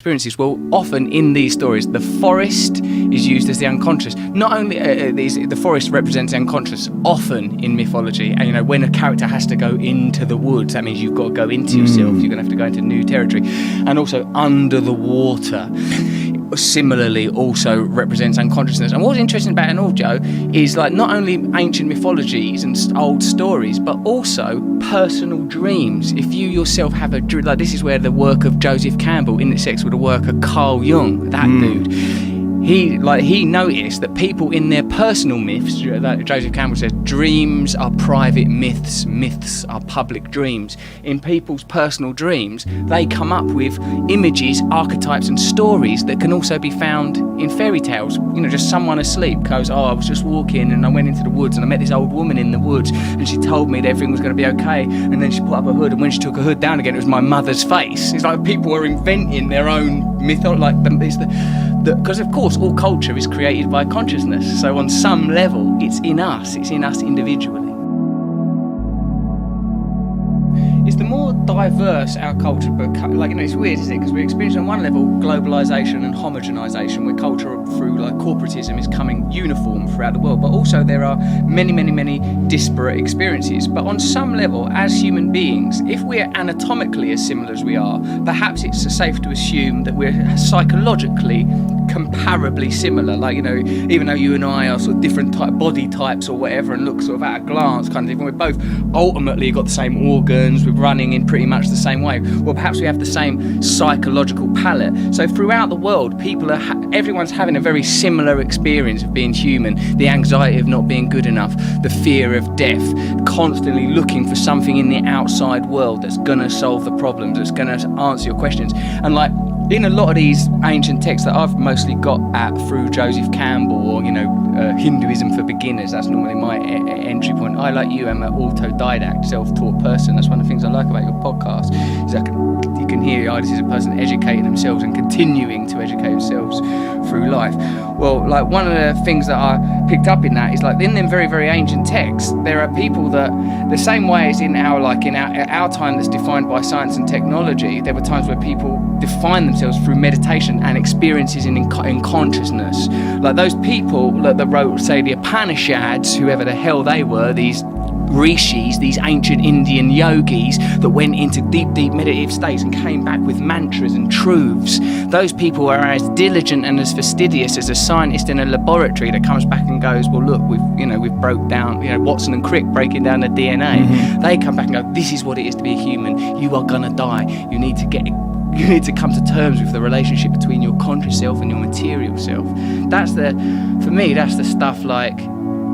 experiences? Well, often in these stories, the forest is used as the unconscious. Not only the forest represents the unconscious, often in mythology. And, you know, when a character has to go into the woods, that means you've got to go into yourself. You're going to have to go into new territory. And also under the water, similarly, also represents unconsciousness. And what's interesting about it all, Joe, is like not only ancient mythologies and old stories, but also personal dreams. If you yourself have a dream, like this is where the work of Joseph Campbell intersects with the work of Carl Jung, that dude. He noticed that people in their personal myths, like Joseph Campbell says, dreams are private myths, myths are public dreams. In people's personal dreams, they come up with images, archetypes and stories that can also be found in fairy tales. You know, just someone asleep goes, I was just walking and I went into the woods and I met this old woman in the woods and she told me that everything was going to be okay, and then she put up her hood, and when she took her hood down again, it was my mother's face. It's like people are inventing their own myth, because of course all culture is created by consciousness, so on some level it's in us individually. It's the more diverse our culture becomes, like, you know, it's weird, isn't it? Because we're experiencing on one level globalization and homogenization, where culture through like corporatism is coming uniform throughout the world, but also there are many disparate experiences. But on some level, as human beings, if we're anatomically as similar as we are, perhaps it's safe to assume that we're psychologically comparably similar. Like, you know, even though you and I are sort of different body types or whatever and look sort of at a glance kind of different, we're both ultimately got the same organs, we're running in pretty much the same way. Well, perhaps we have the same psychological palette. So throughout the world, everyone's having a very similar experience of being human. The anxiety of not being good enough, the fear of death, constantly looking for something in the outside world that's gonna solve the problems, that's gonna answer your questions. And like, in a lot of these ancient texts that I've mostly got at through Joseph Campbell or, you know, Hinduism for beginners, that's normally my entry point. I, like you, am an autodidact, self-taught person. That's one of the things I like about your podcast, is you can hear, this is a person educating themselves and continuing to educate themselves through life. Well, like, one of the things that I picked up in that is, like, in them very ancient texts, there are people that, the same way as in our time that's defined by science and technology, there were times where people define themselves through meditation and experiences in consciousness. Like those people that wrote, say, the Upanishads, whoever the hell they were, these rishis, these ancient Indian yogis that went into deep meditative states and came back with mantras and truths. Those people are as diligent and as fastidious as a scientist in a laboratory that comes back and goes, well, look, we've broke down, you know, Watson and Crick breaking down the DNA. They come back and go, this is what it is to be a human. You are gonna die. You need to come to terms with the relationship between your conscious self and your material self. For me, that's the stuff, like,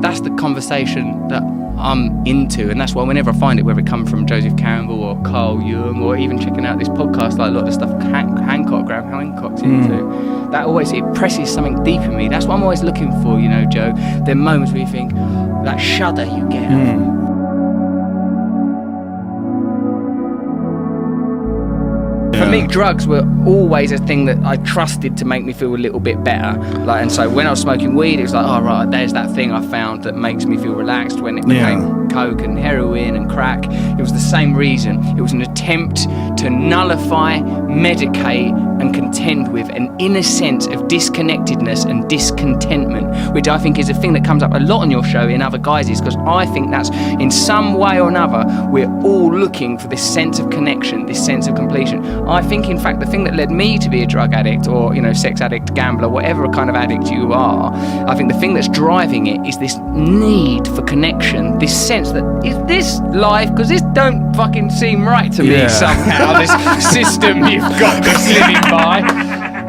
that's the conversation that I'm into, and that's why whenever I find it, whether it comes from Joseph Campbell or Carl Jung or even checking out this podcast, like a lot of the stuff Graham Hancock's into, that always, it presses something deep in me. That's what I'm always looking for, you know, Joe. There are moments where you think, that shudder you get. For me, drugs were always a thing that I trusted to make me feel a little bit better. Like, and so when I was smoking weed, it was like, oh right, there's that thing I found that makes me feel relaxed. When it became coke and heroin and crack, it was the same reason. It was an attempt to nullify, medicate and contend with an inner sense of disconnectedness and discontentment, which I think is a thing that comes up a lot on your show in other guises, because I think that's, in some way or another, we're all looking for this sense of connection, this sense of completion. I think, in fact, the thing that led me to be a drug addict or, you know, sex addict, gambler, whatever kind of addict you are, I think the thing that's driving it is this need for connection, this sense that, is this life? Because this don't fucking seem right to me somehow, this system you've got this living by.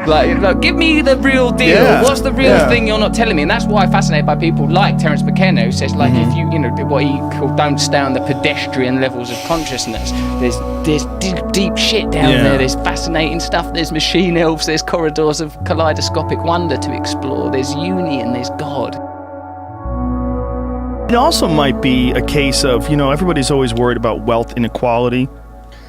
Like, give me the real deal. Yeah. What's the real thing you're not telling me? And that's why I'm fascinated by people like Terence McKenna, who says, like, if you know, what he called, don't stay on the pedestrian levels of consciousness. There's deep shit down there. There's fascinating stuff. There's machine elves. There's corridors of kaleidoscopic wonder to explore. There's union. There's God. It also might be a case of, you know, everybody's always worried about wealth inequality.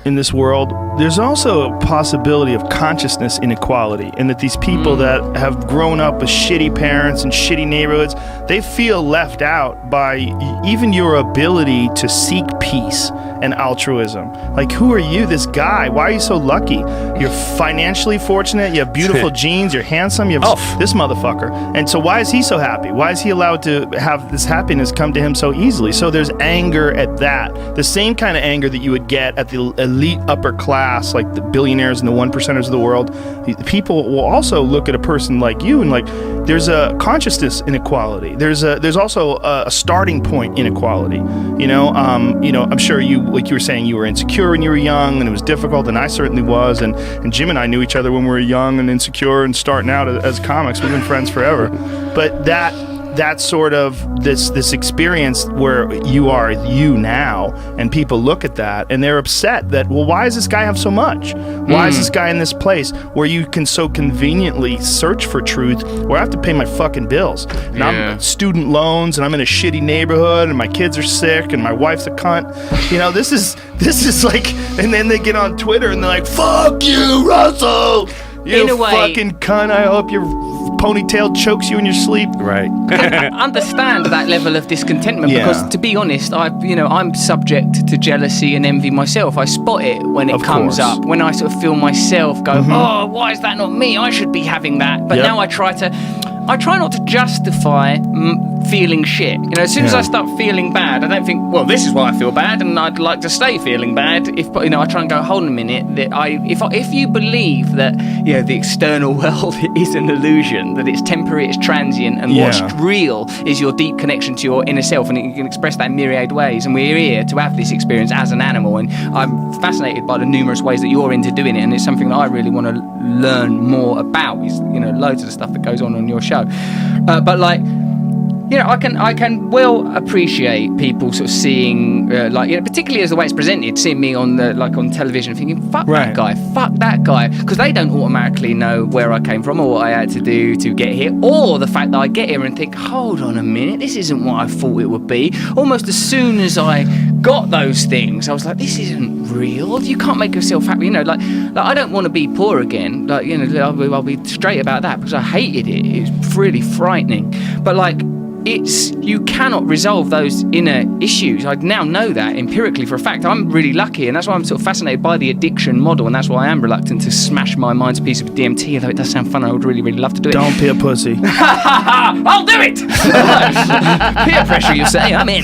in this world, there's also a possibility of consciousness inequality, and that these people that have grown up with shitty parents and shitty neighborhoods, they feel left out by even your ability to seek peace and altruism. Like, who are you, this guy? Why are you so lucky? You're financially fortunate, you have beautiful genes, you're handsome, you have this motherfucker. And so why is he so happy? Why is he allowed to have this happiness come to him so easily? So there's anger at that. The same kind of anger that you would get at the elite upper class, like the billionaires and the 1%ers of the world. People will also look at a person like you and like, there's a consciousness inequality. There's also a starting point inequality. I'm sure you, like you were saying, you were insecure when you were young, and it was difficult, and I certainly was. And Jim and I knew each other when we were young and insecure and starting out as comics. We've been friends forever. But that's sort of this experience where you are you now, and people look at that and they're upset that, well, why does this guy have so much? Why is this guy in this place where you can so conveniently search for truth, where I have to pay my fucking bills, and I'm student loans, and I'm in a shitty neighborhood, and my kids are sick, and my wife's a cunt. This is like, and then they get on Twitter and they're like, fuck you, Russell, you fucking cunt, I hope your ponytail chokes you in your sleep. Right. I understand that level of discontentment, because, to be honest, I'm subject to jealousy and envy myself. I spot it when it comes up, when I sort of feel myself go, oh, why is that not me? I should be having that. But now I try not to justify feeling shit. As soon as I start feeling bad, I don't think, well, this is why I feel bad, and I'd like to stay feeling bad. I try and go, hold on a minute. If you believe that the external world is an illusion, that it's temporary, it's transient, and what's real is your deep connection to your inner self, and you can express that in myriad ways. And we're here to have this experience as an animal, and I'm fascinated by the numerous ways that you're into doing it, and it's something that I really want to learn more about. Is loads of the stuff that goes on your show, but like. I can well appreciate people sort of seeing, particularly as the way it's presented, seeing me on television, thinking, fuck that guy, because they don't automatically know where I came from or what I had to do to get here, or the fact that I get here and think, hold on a minute, this isn't what I thought it would be. Almost as soon as I got those things, I was like, this isn't real. You can't make yourself happy. I don't want to be poor again. I'll be straight about that, because I hated it. It's really frightening. But you cannot resolve those inner issues. I now know that empirically for a fact. I'm really lucky, and that's why I'm sort of fascinated by the addiction model, and that's why I am reluctant to smash my mind's piece of DMT, although it does sound fun. I would really, really love to do it. Don't be a pussy. I'll do it! Peer pressure, you say? I'm in.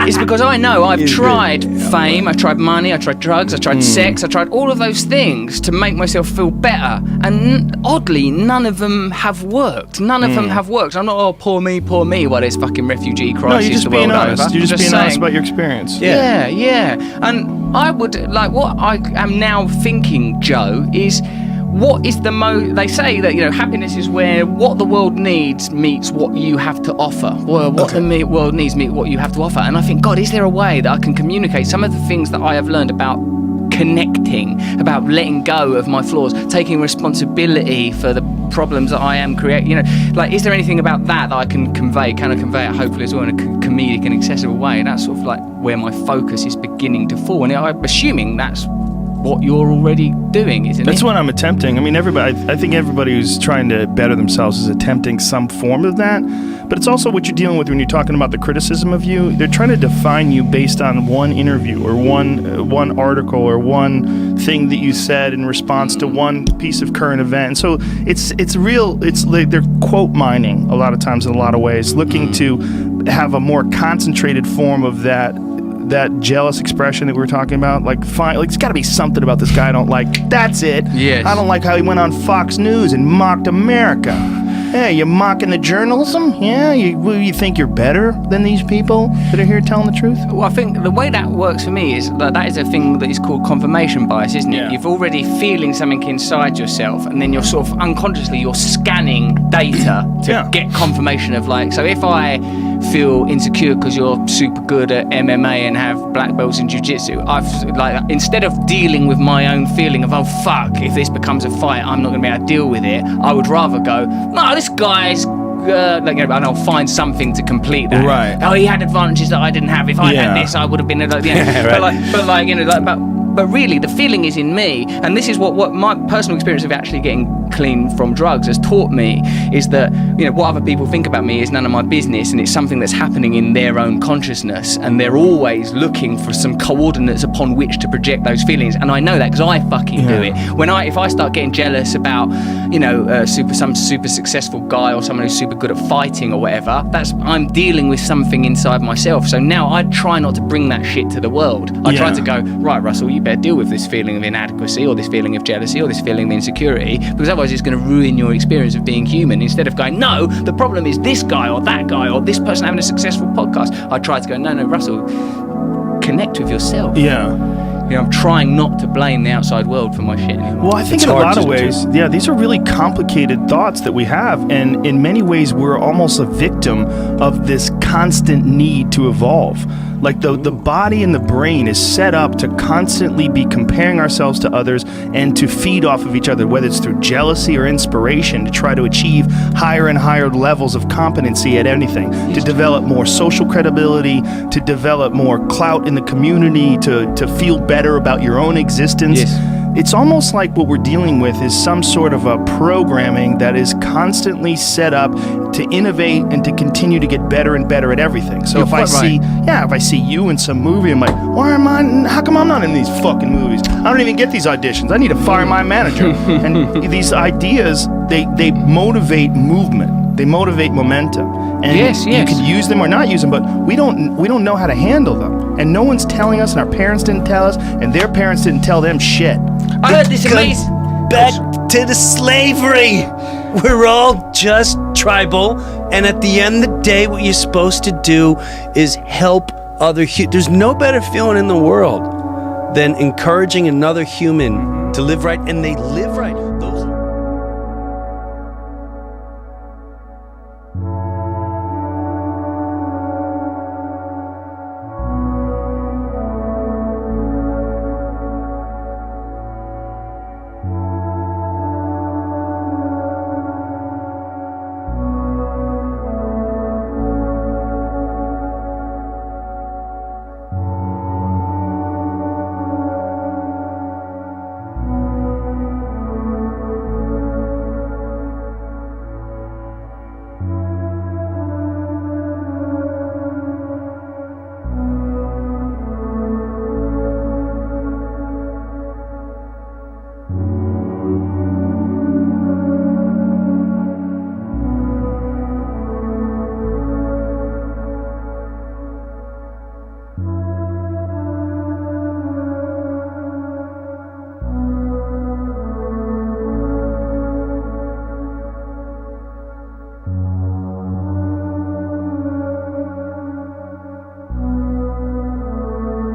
It's because I know I've tried fame, I've tried money, I tried drugs, I tried sex, I tried all of those things to make myself feel better, and oddly, none of them have worked. None of them have worked. I'm not, poor me, while there's fucking refugee crisis. No, you're just being honest. You're just being honest about your experience. Yeah. And I would, what I am now thinking, Joe, is what is they say that, happiness is where what the world needs meets what you have to offer. Well, what the world needs meets what you have to offer. And I think, God, is there a way that I can communicate some of the things that I have learned about connecting, about letting go of my flaws, taking responsibility for the problems that I am creating? Is there anything about that I can convey? Can I convey it hopefully as well in a comedic and accessible way? And that's sort of like where my focus is beginning to fall. And I'm assuming that's what you're already doing, isn't it? That's what I'm attempting. I mean, I think everybody who's trying to better themselves is attempting some form of that. But it's also what you're dealing with when you're talking about the criticism of you. They're trying to define you based on one interview or one article or one thing that you said in response to one piece of current event. And so it's like they're quote mining a lot of times in a lot of ways, looking to have a more concentrated form of that jealous expression that we were talking about. It's got to be something about this guy I don't like. That's it. Yes. I don't like how he went on Fox News and mocked America. Yeah, you're mocking the journalism? Yeah, you think you're better than these people that are here telling the truth? Well, I think the way that works for me is that is a thing that is called confirmation bias, isn't it? You're already feeling something inside yourself, and then you're sort of unconsciously you're scanning data to get confirmation of so if I feel insecure because you're super good at MMA and have black belts in jiu-jitsu, instead of dealing with my own feeling of, oh fuck, if this becomes a fight I'm not going to be able to deal with it, I would rather go, no, this guy's like, and I'll find something to complete that. Right. Oh, he had advantages that I didn't have. If I Yeah. had this, I would have been. But really, the feeling is in me, and this is what my personal experience of actually getting clean from drugs has taught me, is that, you know, what other people think about me is none of my business, and it's something that's happening in their own consciousness, and they're always looking for some coordinates upon which to project those feelings. And I know that because I fucking do it. If I start getting jealous about, you know, some super successful guy or someone who's super good at fighting or whatever, I'm dealing with something inside myself. So now I try not to bring that shit to the world. I try to go, right, Russell, you better deal with this feeling of inadequacy or this feeling of jealousy or this feeling of insecurity, because otherwise it's going to ruin your experience of being human. Instead of going, no, the problem is this guy or that guy or this person having a successful podcast, I try to go, no, Russell, connect with yourself. Yeah. You know, I'm trying not to blame the outside world for my shit anymore. Well, I think in a lot of ways, these are really complicated thoughts that we have, and in many ways we're almost a victim of this constant need to evolve. Like the body and the brain is set up to constantly be comparing ourselves to others and to feed off of each other, whether it's through jealousy or inspiration, to try to achieve higher and higher levels of competency at anything, to develop more social credibility, to develop more clout in the community, to feel better about your own existence. It's almost like what we're dealing with is some sort of a programming that is constantly set up to innovate and to continue to get better and better at everything. So if I see you in some movie, I'm like, how come I'm not in these fucking movies? I don't even get these auditions. I need to fire my manager. And these ideas, they motivate movement. They motivate momentum. And you can use them or not use them, but we don't know how to handle them. And no one's telling us, and our parents didn't tell us, and their parents didn't tell them shit. I heard this amazing... Back to the slavery. We're all just tribal, and at the end of the day, what you're supposed to do is help other humans. There's no better feeling in the world than encouraging another human to live right, and they live right.